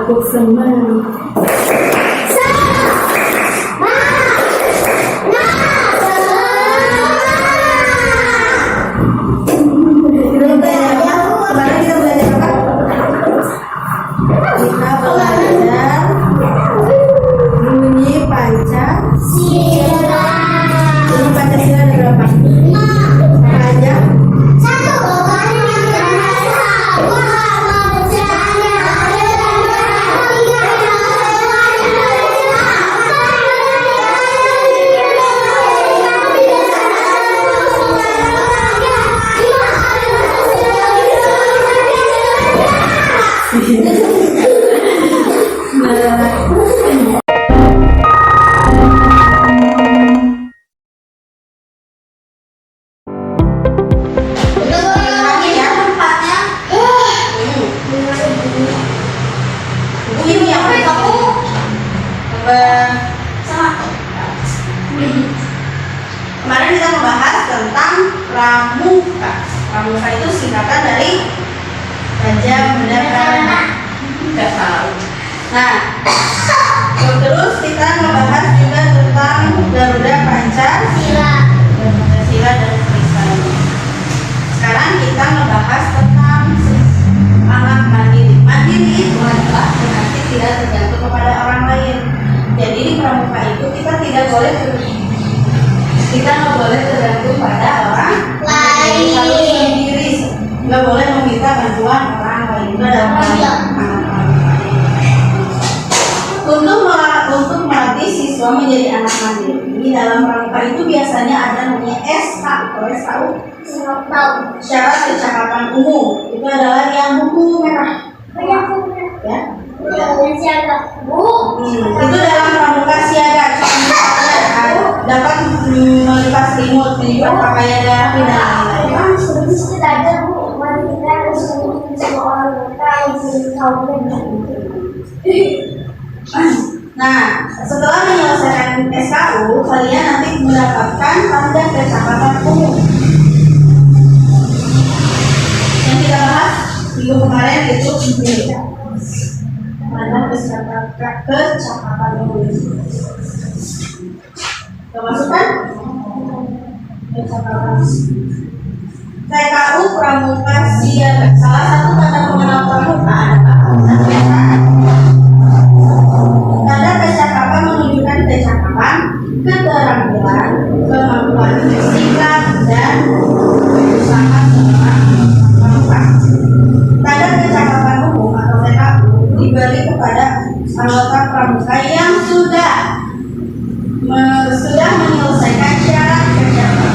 tepuk semangat. Kemarin kita membahas tentang pramuka. Pramuka itu singkatan dari Raja Benda Karana. Nggak tahu. Nah, terus kita membahas juga tentang Garuda Pancasila dan Trisakti. Sekarang kita membahas tentang anak mandiri. Mandiri itu adalah berarti tidak tergantung kepada orang lain. Jadi di pramuka itu kita tidak boleh tergantung pada orang lain. Harus sendiri, nggak boleh meminta bantuan orang lain. Itu adalah untuk melatih siswa menjadi anak mandiri. Dalam pramuka itu biasanya ada namanya SKU. Syarat kecakapan umum itu adalah yang buku merah. Ya. Itu dalam pramuka siaga. Dapat melipat selimut, menyimpan pakaian rapi dan lain-lain. Nah, setelah menyelesaikan SKU, kalian nanti mendapatkan tanda kecakapan umum. Yang kita bahas minggu kemarin itu tanda kecakapan umum. Masukkan TKU pramuka siaga. Salah satu tanda pengenal pramuka adalah tanda kecakapan menunjukkan kecakapan, keterampilan, kemampuan bersikap dan berusaha seorang pramuka. Tanda kecakapan umum atau TKU diberi kepada anggota pramuka yang sudah menyelesaikan syarat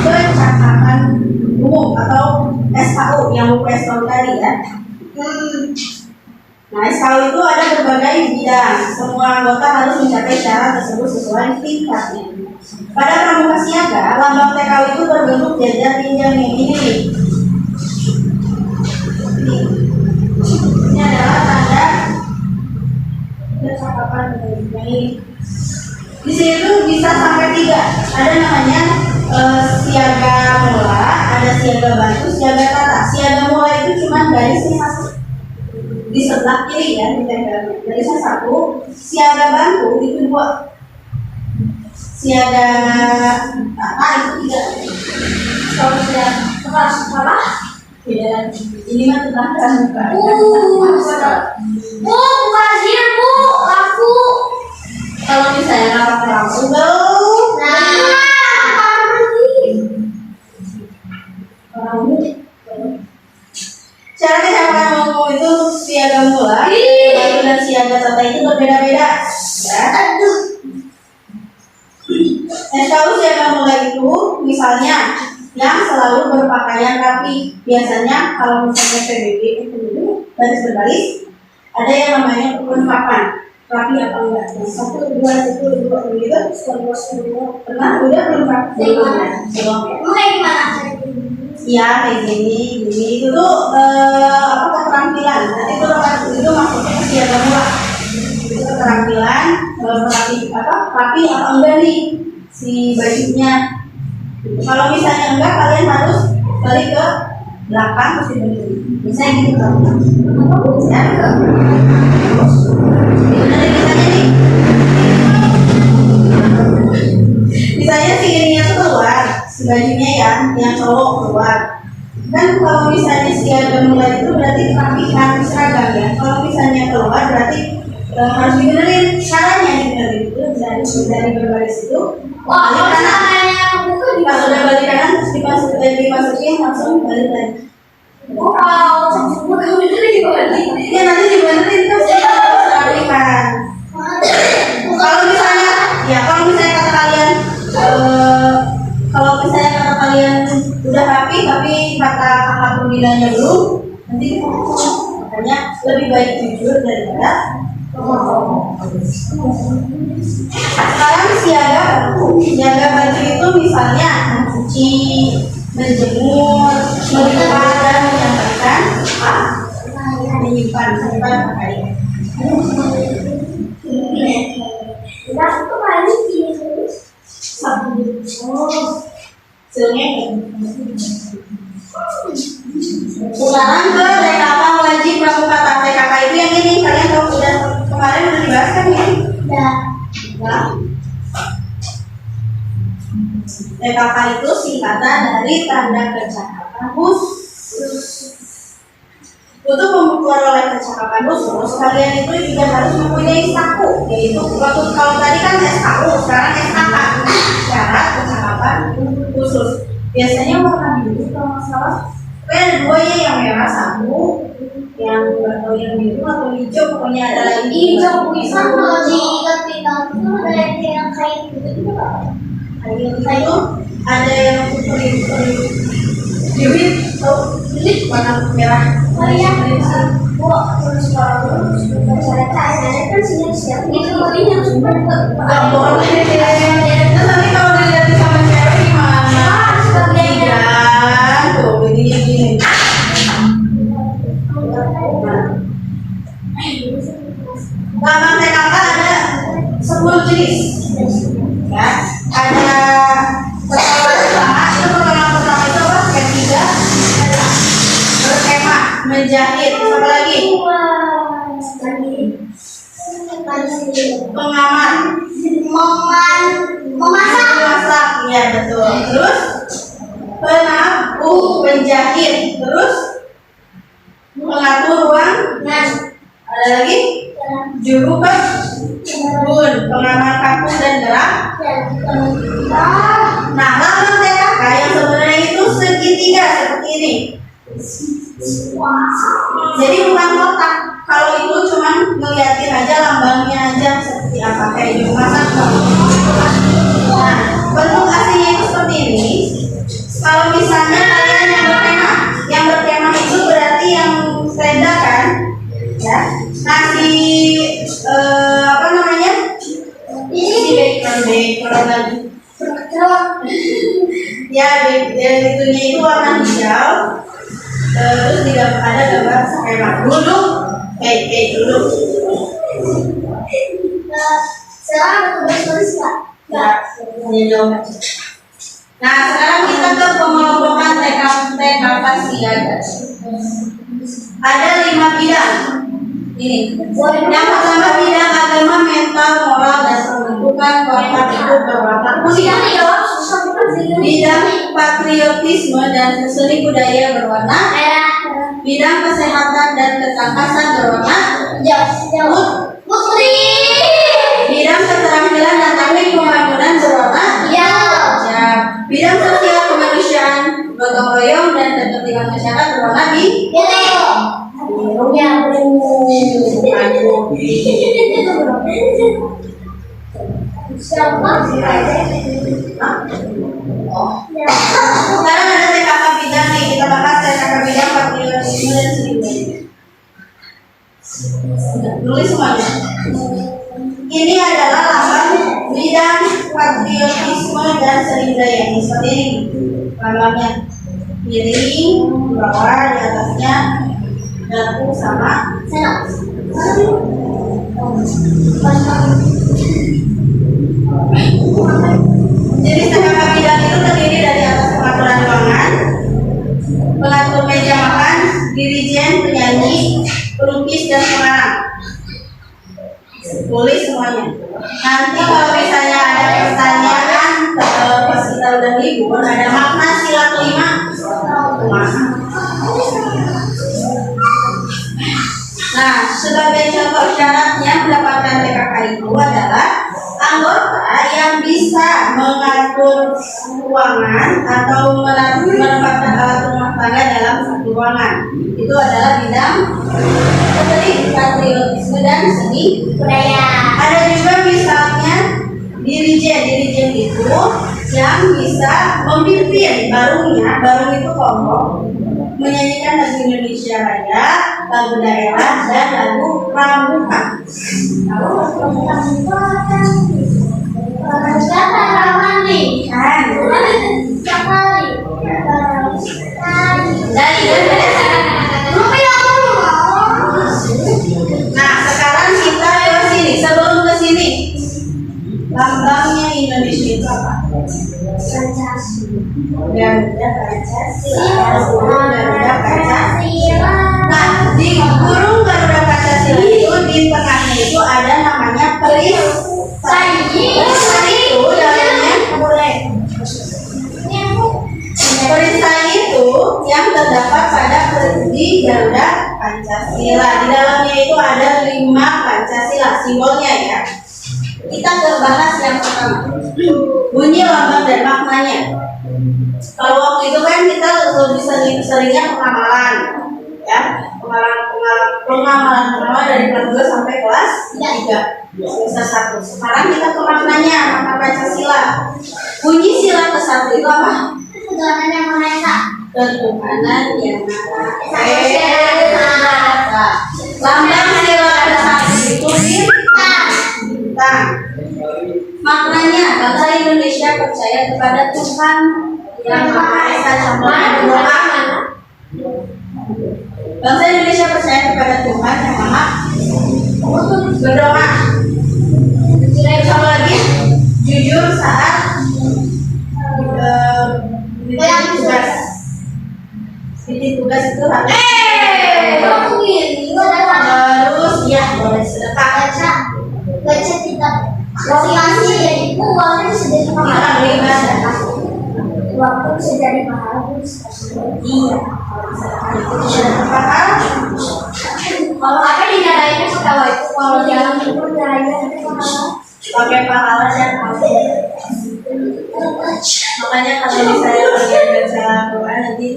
kecakapan umum atau SKU yang buku SKU tadi ya. Nah, SKU itu ada berbagai bidang. Semua anggota harus mencapai syarat tersebut sesuai tingkatnya. Pada pramuka siaga, lambang TKU itu berbentuk jajar pinjam yang ini. Ini adalah tanda kecakapan ini. Di sini tuh bisa sampai 3. Ada namanya siaga mula, ada siaga bantu, siaga tata. Siaga mula itu cuma garisnya 1 di sebelah kiri ya, garisnya 1. Siaga bantu itu 2. Siaga tata itu 3. Kalau siaga apa? Beda. Ini mah tentang pramuka. Bu, kasir bu, aku. Kalau misalnya nggak pakai lampu, cara kecakapan umum itu siaga mula, bantu dan siaga tata itu berbeda-beda. Ya. SKU siaga mula itu misalnya yang selalu berpakaian rapi. Biasanya kalau misalnya PBB itu baris berbaris, ada yang namanya kelengkapan. Rapi apa enggak? 1, 2, 1, 2 begitu. Pernah udah belum belum ya? Mulai gimana? Iya kayak gini itu tuh keterampilan. Nanti itu maksudnya siaga mula. Itu keterampilan rapi apa enggak nih si bajunya. Kalau misalnya enggak, kalian harus balik ke 8 terus dibenerin. Misalnya gitu kan. Ya, dibenerin misalnya nih. Misalnya si ininya tuh keluar, si bajunya ya, yang cowok keluar. Kan kalau misalnya si ada mulai itu berarti rapi harus seragam ya. Kalau misalnya keluar berarti harus dibenerin. Caranya dibenerin itu dari berbaris itu. Wah, kalau misalnya buku di Pas udah balik kanan terus dimasukin langsung balik lagi. wow, buku itu dibalik. Ya nanti dibenerin terus rapikan. Kalau misalnya kata kalian kalau misalnya kata kalian udah rapi tapi kata kakak pembinanya belum, nanti makanya lebih baik jujur daripada sekarang siaga baju itu misalnya mencuci, menjemur, melipat dan menyampaikan menyimpan pakaian. Aku kemarin gini terus. Sekarang ke TKK wajib pramuka. TKK itu yang ini kalian tahu udah kemarin udah dibahas kan ya? Nah, TKK itu singkatan dari tanda kecakapan khusus. Untuk memperoleh kecakapan khusus, kalian itu juga harus mempunyai SKU, yaitu kalau tadi kan SKU, sekarang SKK, syarat kecakapan khusus. Biasanya warna biru kalau nggak salah. Ada dua ya, yang merah satu, yang atau yang biru atau hijau, pokoknya ada lagi Hijau bisa kalau di ketinggalan itu ada yang kain gitu juga. itu ada yang biru tuh warna merah. Oh iya, terus kalau cara kan siap-siap itu ini yang super Nggak boleh. Terus nanti kalau dilihat sama cewek gimana? Tuh begini. Gambar TKK ada 10 jenis. Ya, ada pertolongan pertama itu apa? Ketiga, berkemah, menjahit, apa lagi? Pengaman, memasak, ya betul. Terus penabuh, penjahit, terus mengatur ruang. Ada lagi juru kebun, pengaman kampung dan gerak. Nah, lambang TKK yang sebenarnya itu segitiga seperti ini. Jadi bukan kotak. Kalau itu cuma ngeliatin aja lambangnya aja seperti apa, kayak juru masak. Nah, bentuk aslinya itu seperti ini. Kalau misalnya kalian yang berkemah itu berarti yang tenda kan, ya. Nah apa namanya? Ini background lagi. Ya, itunya itu warna hijau. Terus tidak ada gambar skema duduk, duduk. Sekarang tulis nggak? Nah, sekarang kita ke pengelompokan TKK siaga. Ada 5 bidang. Ini. Yang pertama bidang agama, mental, moral, dan pembentukan kualitas hidup berwatak mulia. Bidang patriotisme dan seni budaya berwarna merah. Bidang kesehatan dan ketangkasan berwarna Putri. Bidang keterampilan dan teknik pembangunan berwarna hijau. Bidang sosial kemanusiaan, gotong royong dan kepentingan masyarakat berwarna biru. Sekarang ada TKK bidang nih, kita bahas TKK bidang patriotisme dan seni budaya. Nulis semuanya. Ini adalah lambang bidang patriotisme dan seni budaya. Ini seperti ini lambangnya, piring di bawah, di atasnya garpu sama jadi TKK bidang itu terdiri dari atas pengaturan ruangan, pengatur meja namun ada makna sila kelima kumaha. Nah, sebagai contoh syaratnya mendapatkan PKK itu adalah anggota yang bisa mengatur ruangan atau menempatkan alat rumah tangga dalam satu ruangan. Itu adalah bidang patriotisme dan seni budaya. Ada juga misalnya dirijen itu yang bisa memimpin barung itu kelompok menyanyikan lagu Indonesia Raya, lagu daerah, dan lagu pramuka. Nah, sekarang kita ke sini. Sebelum ke sini, lambangnya Indonesia itu apa? Garuda Pancasila. Nah, di burung Garuda Pancasila itu di tengahnya itu ada namanya perisai. Perisai itu dalamnya perisai itu yang terdapat pada di Garuda Pancasila. Di dalamnya itu ada 5 Pancasila simbolnya ya. Kita bahas yang pertama, bunyi lambang dan maknanya. Kalau waktu itu kan kita lebih seringnya pengamalan, ya, pengamalan dari kelas 2 sampai kelas 3, semester 1. Sekarang kita ke maknanya, makna Pancasila. Bunyi sila ke-1 itu apa? Ketuhanan yang Maha Esa. Ketuhanan yang Maha Esa. Lambang sila ke-1 itu bintang. Maknanya, bangsa Indonesia percaya kepada Tuhan yang Maha Esa. Contohnya berdoa. Bangsa Indonesia percaya kepada Tuhan yang Maha berdoa. Contoh lagi, jujur saat tugas. Bikin tugas itu harus. Terus ya boleh sedekah. Baca kitab. Lokasi jadi uang itu sudah dipakai. Waktu sudah dipakai. Iya. Kalau apa dinilainya setahu itu kalau jalan itu dinilainya pakai pahala dan makanya kalau misalnya kalian baca Quran nanti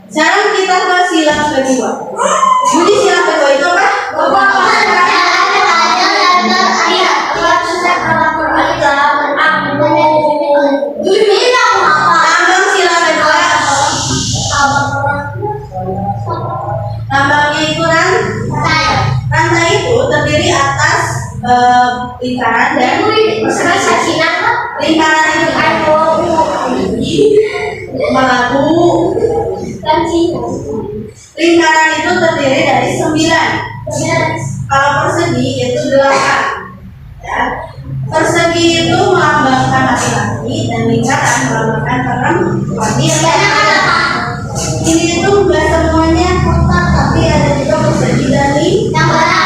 sekarang kita ke sila kedua. Bunyi sila kedua itu apa? Lambangnya itu rantai itu terdiri atas lingkaran dan lingkaran itu melabu. Lingkaran itu terdiri dari 9. Kalau persegi itu 8. Ya. Persegi itu melambangkan laki-laki dan lingkaran melambangkan perempuan. Ini itu enggak semuanya kotak, tapi ada juga persegi dari yang banyak.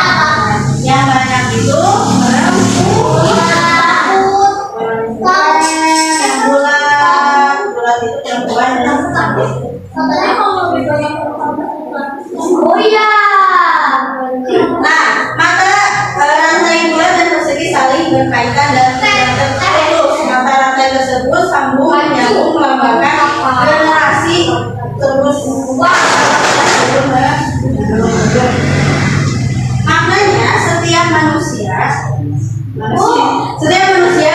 Yang banyak itu perempuan, yang bulat itu perempuan dan cantik. Katanya kalau lebih banyak perempuan. Oh iya. Nah, maka rantai bulat dan persegi saling berkaitan dan terputus. Maka rantai tersebut sambung menyambung melambangkan generasi terus maknanya setiap manusia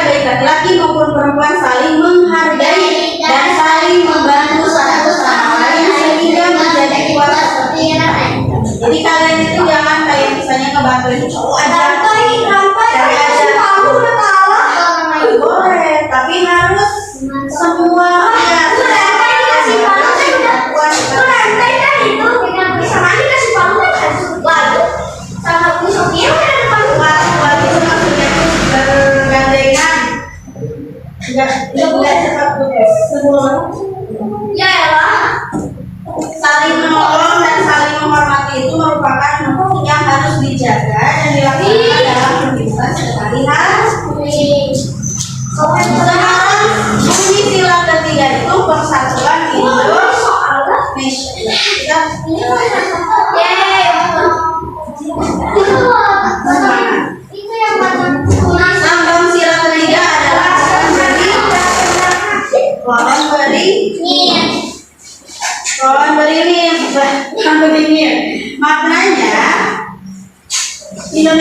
baik laki-laki maupun perempuan saling menghargai dan saling membantu satu sama lain sehingga menjadi kuat seperti ini. Jadi kalian itu jangan kayak misalnya ngebantuin cowok aja, cewek aja, kamu udah kalah, boleh, tapi harus semua ya. Enggak cepat putus. Ya elah. Saling menolong dan saling menghormati itu merupakan yang harus dijaga dan dilakukan dalam kehidupan sehari-hari.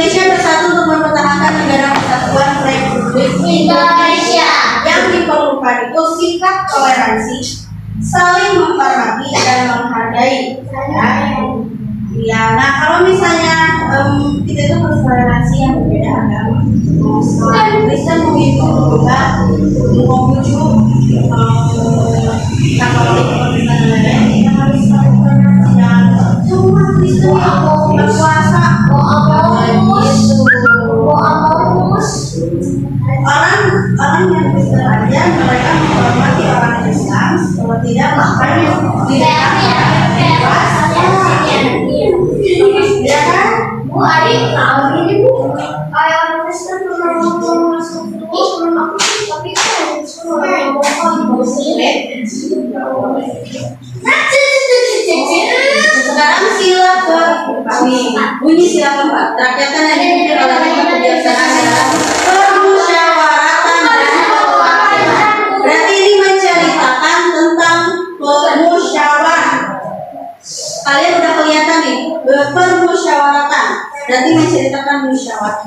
Indonesia bersatu untuk mempertahankan negara kesatuan Republik Indonesia. Yang diperlukan itu sikap toleransi, saling menghormati dan menghargai. Ya, nah kalau misalnya kita itu bertoleransi yang berbeda agama, Islam, Kristen mungkin juga Konghucu, Katolik, Protestan dan lain-lain, kita harus toleransi dan semua Kristen yang berpuasa, orang yang Kristen aja mereka menghormati orang Islam, kalau tidak makan tidak puasa. Ya kan? Bu Ari tahu ini Bu, kayak orang Kristen pernah masuk sebelum aku tapi kan semua bohong Sekarang sila ke kami bunyi sila keempat. Rakyatan yang dipimpin oleh kebijaksanaan adalah permusyawaratan dan kewakilan. Berarti ini menceritakan tentang permusyawaratan. Kalian udah kelihatan nih, permusyawaratan. Berarti menceritakan musyawarah.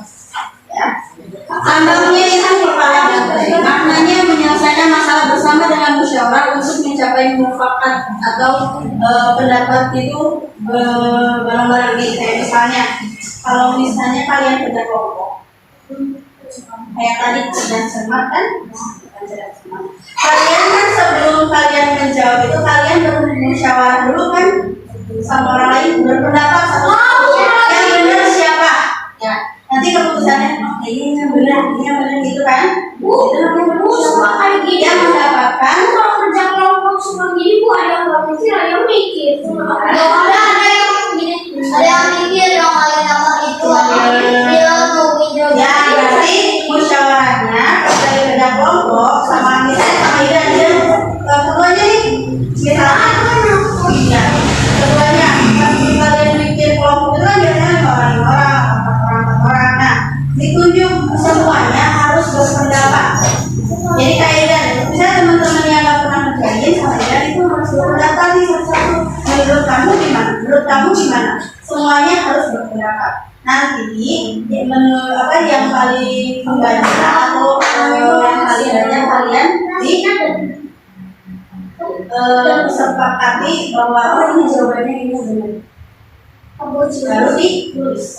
Ya. Sambangnya itu merupakan maknanya menyelesaikan masalah bersama dengan musyawarah untuk mencapai mufakat atau pendapat itu bareng-bareng nih. Kayak misalnya, kalau misalnya kalian kerja kelompok, kayak tadi cerdas cermat kan? Bukan cerdas cermat. Kalian kan sebelum kalian menjawab itu kalian bermusyawarah dulu kan sama orang lain, berpendapat satu yang benar siapa? Ya. Nanti keputusannya, ini yang benar gitu kan? Bu, Itu namanya semua kayak gini. yang mendapatkan Kalau kerja kelompok semua gini Bu, ada yang nggak mikir, ada yang mikir. Ada yang gini, ada yang mikir yang kalian apa itu, dia nungguin ya berarti musyawarahnya dari kerja kelompok sama misalnya sama dia ketuanya nih misalnya ya ketuanya pas kalian bikin kelompok itu kan biasanya orang-orang nah ditunjuk semuanya harus berpendapat. Jadi kayak dan misalnya teman-teman yang nggak pernah ngerjain sama dia itu harus berpendapat nih satu-satu. Menurut kamu gimana? Menurut kamu gimana? Semuanya harus berpendapat. Nanti yang paling membaca atau yang paling banyak kalian di sepakati bahwa ini jawabannya ini benar. Baru ditulis.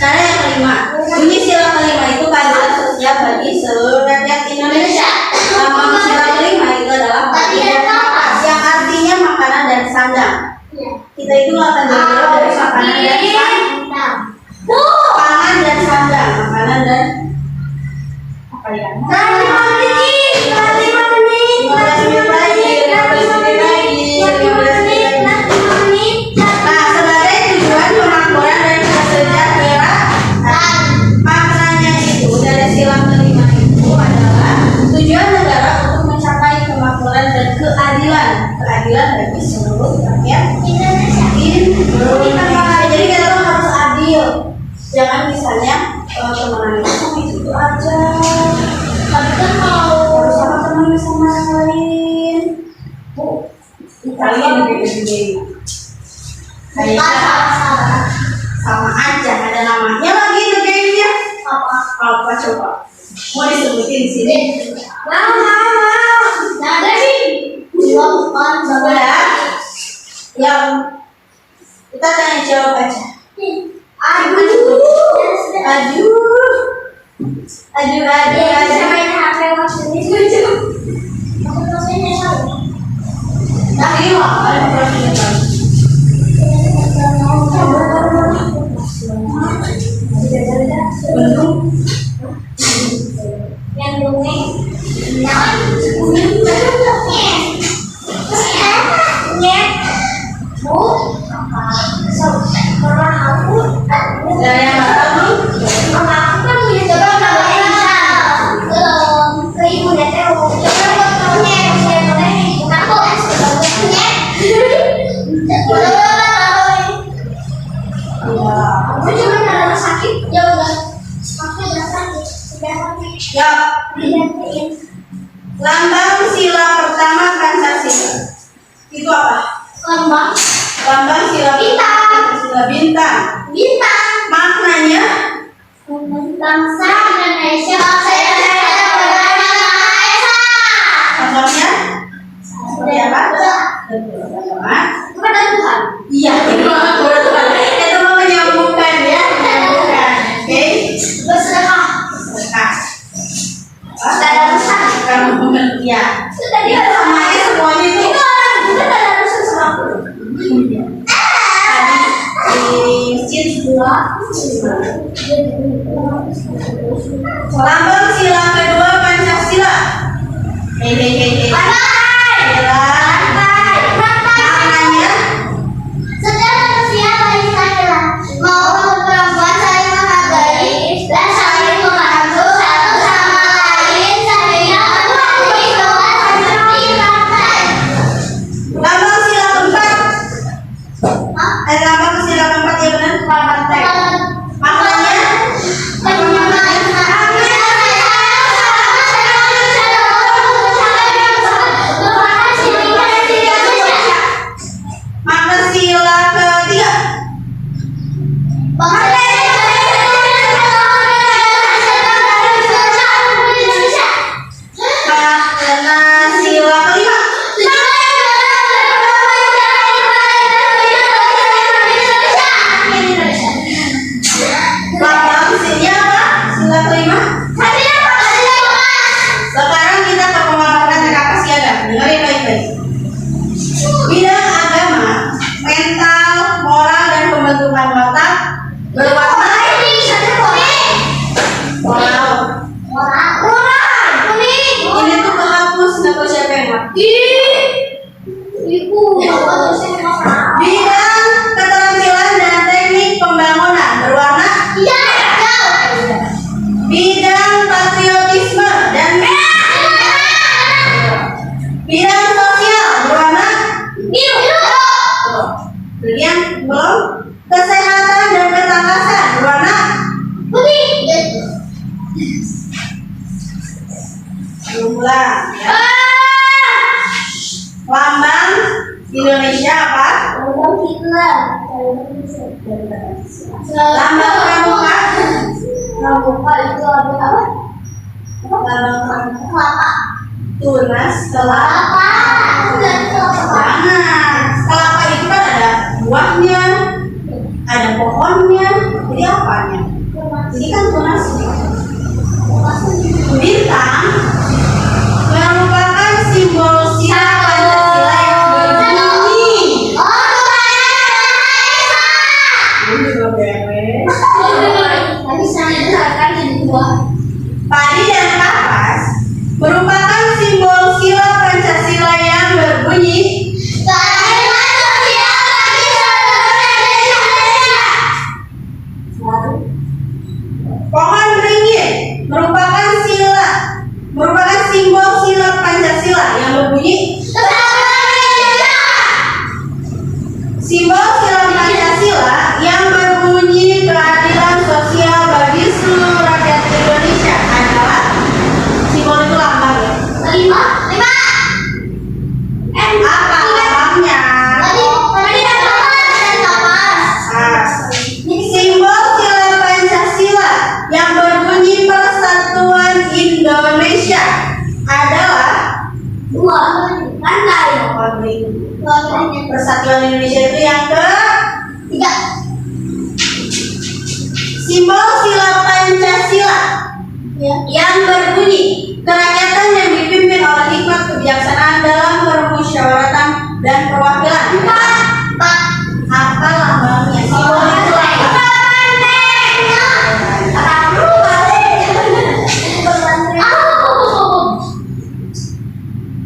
Cara yang kelima, bunyi sila kelima itu keadilan sosial bagi seluruh rakyat Indonesia. Lambang sila kelima itu adalah yang artinya makanan dan sandang. Kita itu akan jauh dari makanan dan sandang. Pangan dan sandang, makanan dan apa ya? 15 menit lagi. Nah, sebagai tujuan pemakmuran dan kesejahteraan, maknanya itu dari sila kelima itu adalah tujuan negara untuk mencapai kemakmuran dan keadilan bagi seluruh rakyat Indonesia. Jadi kita tuh harus adil. Jangan misalnya teman itu aja. Tapi kan kalau sama teman sama lain, kalian gede-gede. Kayaknya sama aja ada namanya lagi itu kayaknya. Apa coba? Mau disebutin di sini? Mau. Nah, dari bukan Sudah. Yang kita tanya jawab aja. Aduh. Bisa main HP maksudnya setuju. Maksudnya tahu. Nah, ini lah, ada profilnya. Yang dongeng. Bu, pernah aku Dari yang pertama, mama aku kan punya coba nama Elsa ke ibu Neteo coba buat kamunya yang saya boleh aku Lambang sila Bintang. Pancasila bintang. Bintang. Maknanya Bangsa Indonesia. Saya beragama esa. contohnya seperti apa? Beragama Kepada Tuhan. iya, kepada Tuhan. Itu mau menyambungkan ya, menyambungkan. Oke, Bersedekah. sedekah. Tanda rusak. Kamu ya. Sudah Itu dia semuanya semuanya itu itu orang juga tanda rusak sama aku. tadi di masjid dua. Lambang sila kedua Pancasila. Hehehe. Sila. Maknanya Setiap manusia baik laki-laki maupun perempuan saling menghargai dan saling membantu satu sama lain sehingga memiliki Tuhan seperti partai. lambang sila keempat. Lambang sila keempat ya benar partai. Maknanya makna sila ketiga. Makna sila kelima. Lambang sini apa? Sila kelima. Sekarang kita ke pemaparan TKK siaga. Dengerin baik-baik. Bidang agama, mental, moral, dan pembentukan watak berwarna moral. Ini tuh kehapus, nggak tahu siapa yang buat. Bidang keterampilan dan teknik pembangunan berwarna. Bidang patriotisme dan bidang sosial berwarna. Bagian belum kesehatan dan ketangkasan berwarna. Jumlah ya. Lambang Indonesia apa? Lambang pramuka. Itu apa? Lambang pramuka. Kelapa. Tunas kelapa. Jangan. Kelapa itu kan ada buahnya, ada pohonnya. Jadi apanya? Jadi kan tunas. Bintang merupakan simbol sila Pancasila yang berbunyi. Ini juga beres. Padi dan kapas merupakan simbol sila Pancasila yang berbunyi. Pohon beringin merupakan simbol sila Pancasila yang berbunyi. Simbol sila Pancasila yang berbunyi keadilan sosial bagi seluruh rakyat Indonesia adalah simbol itu lambang ya. Apa lambangnya? Simbol sila Pancasila yang berbunyi Persatuan Indonesia adalah Persatuan Indonesia itu yang ketiga. Simbol sila Pancasila yang berbunyi kerakyatan yang dipimpin oleh hikmat kebijaksanaan dalam permusyawaratan dan perwakilan. Apa lambangnya? Simbol itu apa?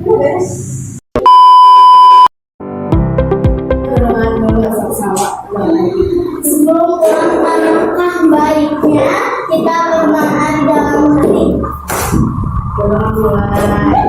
Beres. Sebelum pulang alangkah baiknya kita berdoa di dalam hati. Mulai.